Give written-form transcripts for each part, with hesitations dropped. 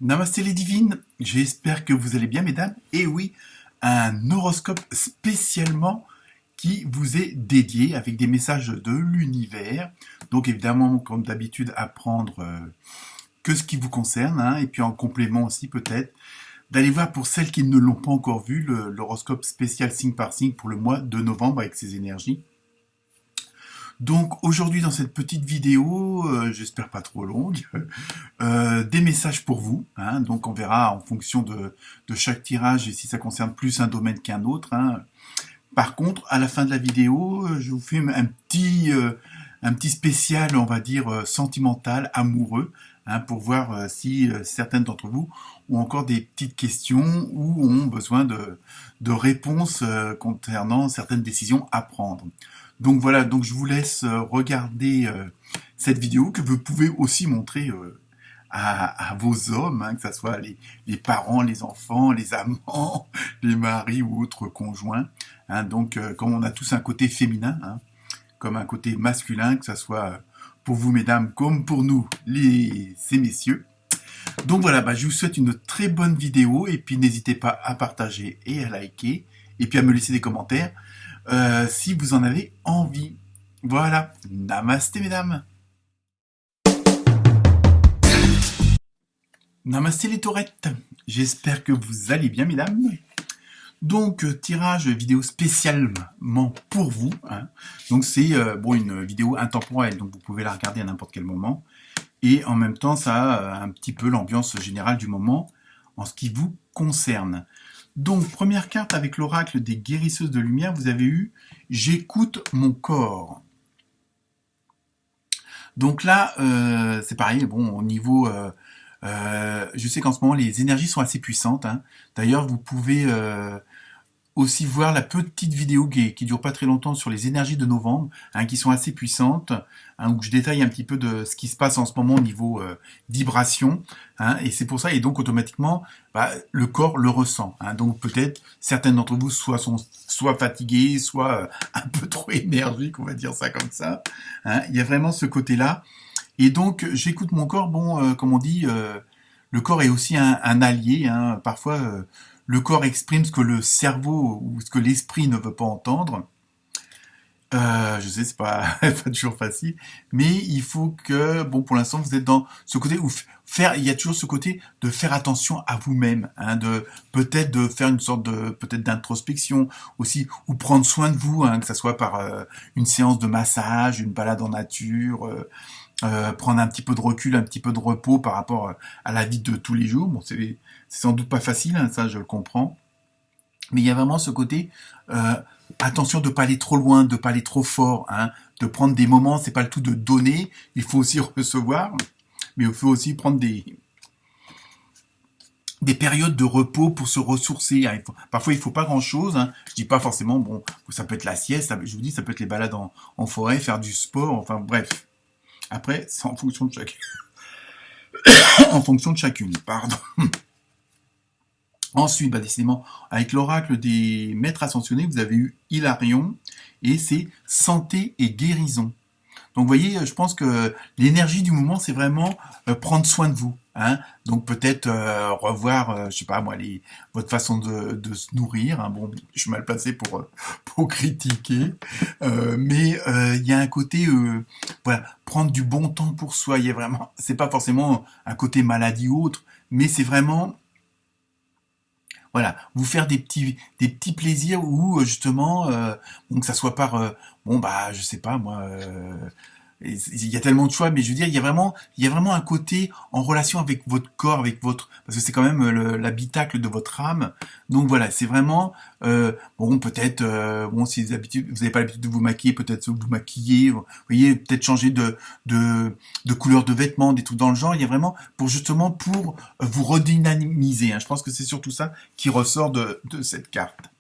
Namasté les divines, j'espère que vous allez bien mesdames. Et oui, un horoscope spécialement qui vous est dédié avec des messages de l'univers. Donc évidemment, comme d'habitude, à prendre que ce qui vous concerne, hein, et puis en complément aussi peut-être, d'aller voir pour celles qui ne l'ont pas encore vu, l'horoscope spécial signe par signe pour le mois de novembre avec ses énergies. Donc aujourd'hui dans cette petite vidéo, j'espère pas trop longue, des messages pour vous, hein. Donc on verra en fonction de chaque tirage et si ça concerne plus un domaine qu'un autre, hein. Par contre, à la fin de la vidéo, je vous fais un petit spécial, on va dire, sentimental, amoureux, hein, pour voir si certaines d'entre vous ont encore des petites questions ou ont besoin de réponses concernant certaines décisions à prendre. Donc voilà, donc je vous laisse regarder cette vidéo que vous pouvez aussi montrer à vos hommes, hein, que ce soit les parents, les enfants, les amants, les maris ou autres conjoints. Hein, donc comme on a tous un côté féminin, hein, comme un côté masculin, que ce soit pour vous mesdames comme pour nous ces messieurs. Donc voilà, je vous souhaite une très bonne vidéo et puis n'hésitez pas à partager et à liker et puis à me laisser des commentaires si vous en avez envie. Voilà, namasté mesdames. Namasté les taurettes, j'espère que vous allez bien mesdames. Donc tirage vidéo spécialement pour vous, hein. Donc c'est une vidéo intemporelle, donc vous pouvez la regarder à n'importe quel moment. Et en même temps, ça a un petit peu l'ambiance générale du moment en ce qui vous concerne. Donc, première carte avec l'oracle des guérisseuses de lumière, vous avez eu « J'écoute mon corps ». Donc là, c'est pareil, bon, au niveau... je sais qu'en ce moment, les énergies sont assez puissantes, hein. D'ailleurs, vous pouvez aussi voir la petite vidéo qui dure pas très longtemps sur les énergies de novembre, hein, qui sont assez puissantes, hein, où je détaille un petit peu de ce qui se passe en ce moment au niveau vibration, hein, et c'est pour ça, et donc automatiquement, le corps le ressent, hein. Donc peut-être certaines d'entre vous sont soit fatiguées, soit un peu trop énergiques, on va dire ça comme ça, hein. Il y a vraiment ce côté-là, et donc j'écoute mon corps. Bon, comme on dit, le corps est aussi un allié, hein. Parfois le corps exprime ce que le cerveau ou ce que l'esprit ne veut pas entendre. Je sais, c'est pas, pas toujours facile, mais il faut que, bon, pour l'instant, vous êtes dans ce côté où il y a toujours ce côté de faire attention à vous-même, hein, peut-être de faire une sorte peut-être d'introspection aussi, ou prendre soin de vous, hein, que ça soit par une séance de massage, une balade en nature, prendre un petit peu de recul, un petit peu de repos par rapport à la vie de tous les jours. Bon, c'est sans doute pas facile, hein, ça je le comprends. Mais il y a vraiment ce côté, attention de pas aller trop loin, de pas aller trop fort, hein, de prendre des moments, c'est pas le tout de donner, il faut aussi recevoir, mais il faut aussi prendre des périodes de repos pour se ressourcer, hein. Parfois il faut pas grand chose, hein. Je dis pas forcément, bon, ça peut être la sieste, je vous dis, ça peut être les balades en forêt, faire du sport, enfin bref. Après, c'est en fonction de chacune. En fonction de chacune, pardon. Ensuite, décidément, avec l'oracle des maîtres ascensionnés, vous avez eu Hilarion, et c'est santé et guérison. Donc vous voyez, je pense que l'énergie du moment, c'est vraiment prendre soin de vous, hein. Donc peut-être revoir, je sais pas moi, votre façon de se nourrir, hein. Bon, je suis mal placé pour critiquer, mais il y a un côté, voilà, prendre du bon temps pour soi. Il y a vraiment, c'est pas forcément un côté maladie ou autre, mais c'est vraiment, voilà, vous faire des petits plaisirs où justement, bon, que ça soit par, je sais pas moi, il y a tellement de choix, mais je veux dire, il y a vraiment un côté en relation avec votre corps, parce que c'est quand même l'habitacle de votre âme. Donc voilà, c'est vraiment, peut-être, si vous n'avez pas l'habitude de vous maquiller, peut-être vous maquiller, vous voyez, peut-être changer de couleur de vêtements, des trucs dans le genre. Il y a vraiment pour vous redynamiser, hein. Je pense que c'est surtout ça qui ressort de cette carte.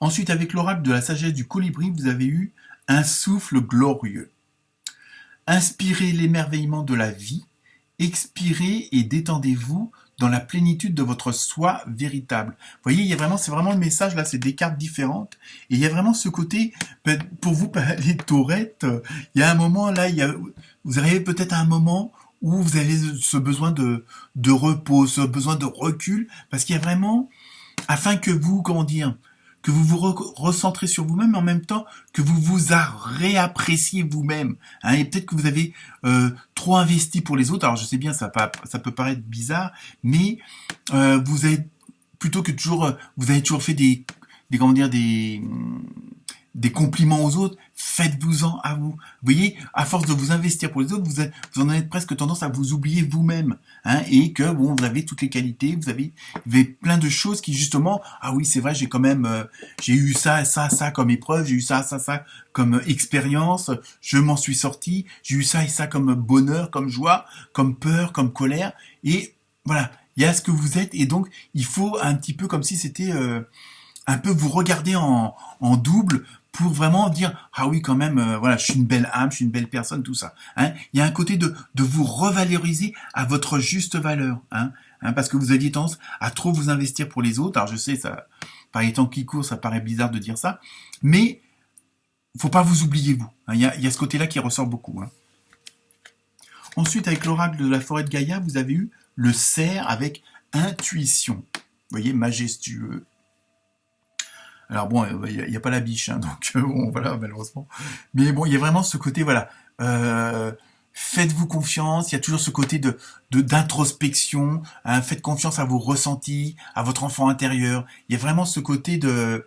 Ensuite, avec l'oracle de la sagesse du colibri, vous avez eu un souffle glorieux. Inspirez l'émerveillement de la vie, expirez et détendez-vous dans la plénitude de votre soi véritable. Vous voyez, c'est vraiment le message, là, c'est des cartes différentes, et il y a vraiment ce côté, pour vous, les taurettes, il y a un moment, là, vous arrivez peut-être à un moment où vous avez ce besoin de repos, ce besoin de recul, parce qu'il y a vraiment, afin que vous, comment dire, que vous vous recentrez sur vous-même, mais en même temps que vous vous réappréciez vous-même. Hein, et peut-être que vous avez trop investi pour les autres. Alors je sais bien, ça peut paraître bizarre, mais vous avez plutôt que toujours, vous avez toujours fait des comment dire, des compliments aux autres, faites-vous-en à vous. Vous voyez, à force de vous investir pour les autres, vous en avez presque tendance à vous oublier vous-même, hein, et que bon, vous avez toutes les qualités, vous avez plein de choses qui justement, ah oui, c'est vrai, j'ai quand même, j'ai eu ça, ça, ça comme épreuve, j'ai eu ça, ça, ça comme expérience, je m'en suis sorti, j'ai eu ça et ça comme bonheur, comme joie, comme peur, comme colère, et voilà, il y a ce que vous êtes, et donc il faut un petit peu comme si c'était un peu vous regarder en double pour vraiment dire ah oui quand même voilà, je suis une belle âme, je suis une belle personne, tout ça, hein. Il y a un côté de vous revaloriser à votre juste valeur, hein, parce que vous aviez tendance à trop vous investir pour les autres. Alors je sais, ça par les temps qui courent, ça paraît bizarre de dire ça, mais faut pas vous oublier vous, hein. Il y a ce côté-là qui ressort beaucoup, hein. Ensuite, avec l'oracle de la forêt de Gaïa, vous avez eu le cerf avec intuition. Vous voyez, majestueux. Alors bon, il y a pas la biche, hein, donc bon, voilà, malheureusement. Mais bon, il y a vraiment ce côté, voilà, faites-vous confiance. Il y a toujours ce côté d'introspection, hein, faites confiance à vos ressentis, à votre enfant intérieur. Il y a vraiment ce côté de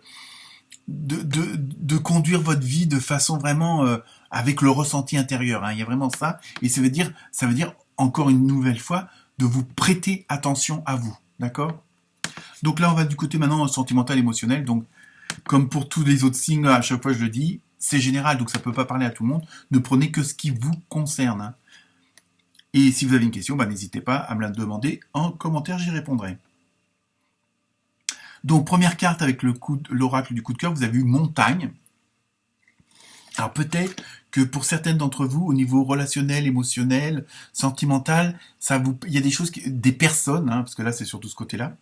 conduire votre vie de façon vraiment avec le ressenti intérieur, hein. Il y a vraiment ça, et ça veut dire encore une nouvelle fois de vous prêter attention à vous, d'accord? Donc là, on va du côté maintenant sentimental, émotionnel. Donc comme pour tous les autres signes, à chaque fois je le dis, c'est général, donc ça ne peut pas parler à tout le monde. Ne prenez que ce qui vous concerne, hein. Et si vous avez une question, bah, n'hésitez pas à me la demander en commentaire, j'y répondrai. Donc première carte avec l'oracle du coup de cœur, vous avez eu montagne. Alors peut-être que pour certaines d'entre vous, au niveau relationnel, émotionnel, sentimental, il y a des choses, des personnes, hein, parce que là c'est surtout ce côté-là,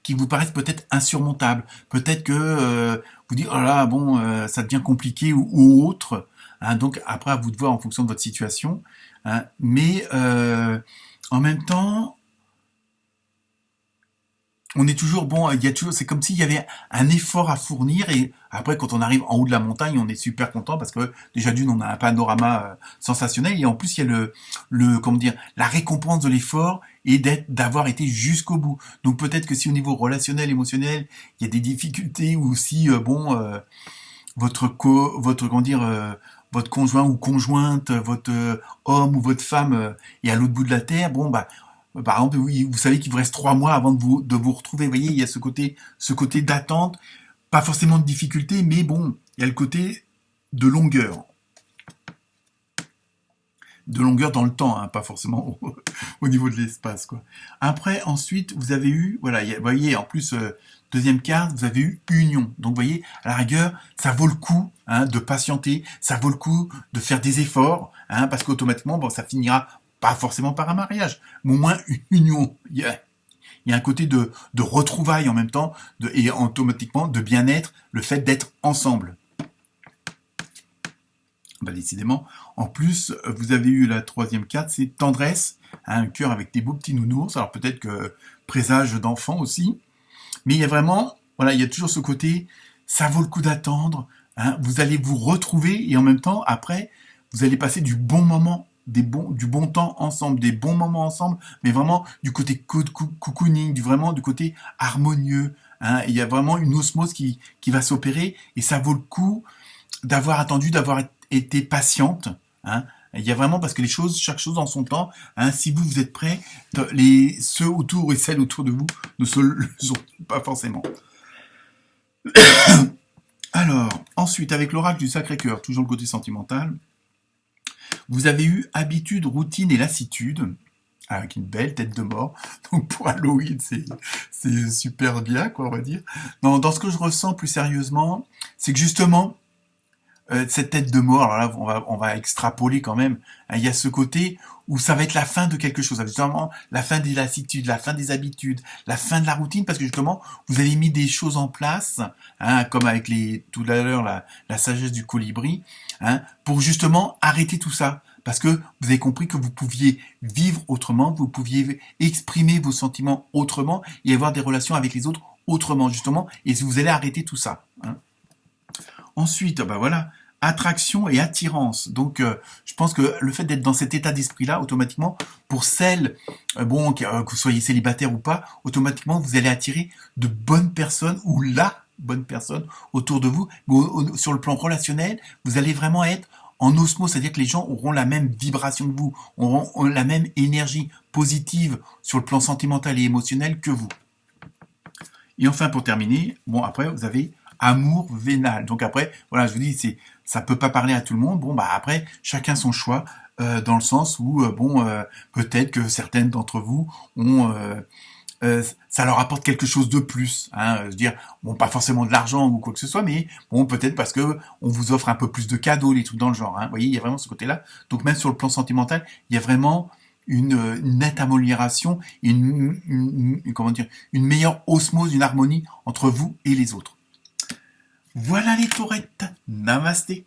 qui vous paraissent peut-être insurmontables. Peut-être que vous dites, oh là, bon, ça devient compliqué ou autre, hein. Donc après, à vous de voir en fonction de votre situation, hein. Mais en même temps, on est toujours, bon, il y a toujours, c'est comme s'il y avait un effort à fournir, et après, quand on arrive en haut de la montagne, on est super content parce que déjà d'une, on a un panorama sensationnel, et en plus, il y a comment dire, la récompense de l'effort et d'avoir été jusqu'au bout. Donc peut-être que si au niveau relationnel, émotionnel, il y a des difficultés, ou si, votre, comment dire, votre conjoint ou conjointe, votre homme ou votre femme est à l'autre bout de la terre, bon, bah, par exemple, oui, vous savez qu'il vous reste 3 mois avant de vous retrouver. Vous voyez, il y a ce côté d'attente, pas forcément de difficulté, mais bon, il y a le côté de longueur. De longueur dans le temps, hein, pas forcément au niveau de l'espace, quoi. Après, ensuite, vous avez eu, voilà, vous voyez, en plus, deuxième carte, vous avez eu union. Donc, vous voyez, à la rigueur, ça vaut le coup, hein, de patienter, ça vaut le coup de faire des efforts, hein, parce qu'automatiquement, bon, ça finira pas forcément par un mariage, mais au moins une union. Il y a un côté de retrouvailles en même temps, et automatiquement de bien-être, le fait d'être ensemble. Bah, décidément. En plus, vous avez eu la troisième carte, c'est tendresse, hein, un cœur avec des beaux petits nounours. Alors peut-être que présage d'enfants aussi, mais il y a vraiment, voilà, il y a toujours ce côté, ça vaut le coup d'attendre, hein, vous allez vous retrouver, et en même temps, après, vous allez passer du bon moment, du bon temps ensemble, des bons moments ensemble, mais vraiment du côté cocooning, vraiment du côté harmonieux, hein. Il y a vraiment une osmose qui va s'opérer, et ça vaut le coup d'avoir attendu, d'avoir été patiente, hein. Il y a vraiment, parce que chaque chose en son temps, hein. Si vous êtes prêts, ceux autour et celles autour de vous ne le sont pas forcément. Alors, ensuite, avec l'oracle du Sacré-Cœur, toujours le côté sentimental, vous avez eu habitude, routine et lassitude, avec une belle tête de mort. Donc pour Halloween, c'est super bien, quoi, on va dire. Non, dans ce que je ressens plus sérieusement, c'est que justement, cette tête de mort, alors là, on va extrapoler quand même. Il y a ce côté où ça va être la fin de quelque chose, justement la fin des lassitudes, la fin des habitudes, la fin de la routine, parce que justement, vous avez mis des choses en place, hein, comme avec tout à l'heure la sagesse du colibri, hein, pour justement arrêter tout ça. parce que vous avez compris que vous pouviez vivre autrement, vous pouviez exprimer vos sentiments autrement et avoir des relations avec les autres autrement, justement, et vous allez arrêter tout ça. Hein. Ensuite, ben voilà, attraction et attirance. Donc, je pense que le fait d'être dans cet état d'esprit-là, automatiquement, pour celles, que vous soyez célibataire ou pas, automatiquement, vous allez attirer de bonnes personnes ou la bonne personne autour de vous. Sur le plan relationnel, vous allez vraiment être en osmose, c'est-à-dire que les gens auront la même vibration que vous, auront la même énergie positive sur le plan sentimental et émotionnel que vous. Et enfin, pour terminer, après, vous avez amour vénal. Donc après, voilà, je vous dis, ça peut pas parler à tout le monde. Après, chacun son choix, dans le sens où, peut-être que certaines d'entre vous ont, ça leur apporte quelque chose de plus. Hein, je veux dire, pas forcément de l'argent ou quoi que ce soit, mais peut-être parce que on vous offre un peu plus de cadeaux, les trucs dans le genre. Hein. Vous voyez, il y a vraiment ce côté-là. Donc même sur le plan sentimental, il y a vraiment une nette amélioration, une meilleure osmose, une harmonie entre vous et les autres. Voilà les taurettes. Namasté.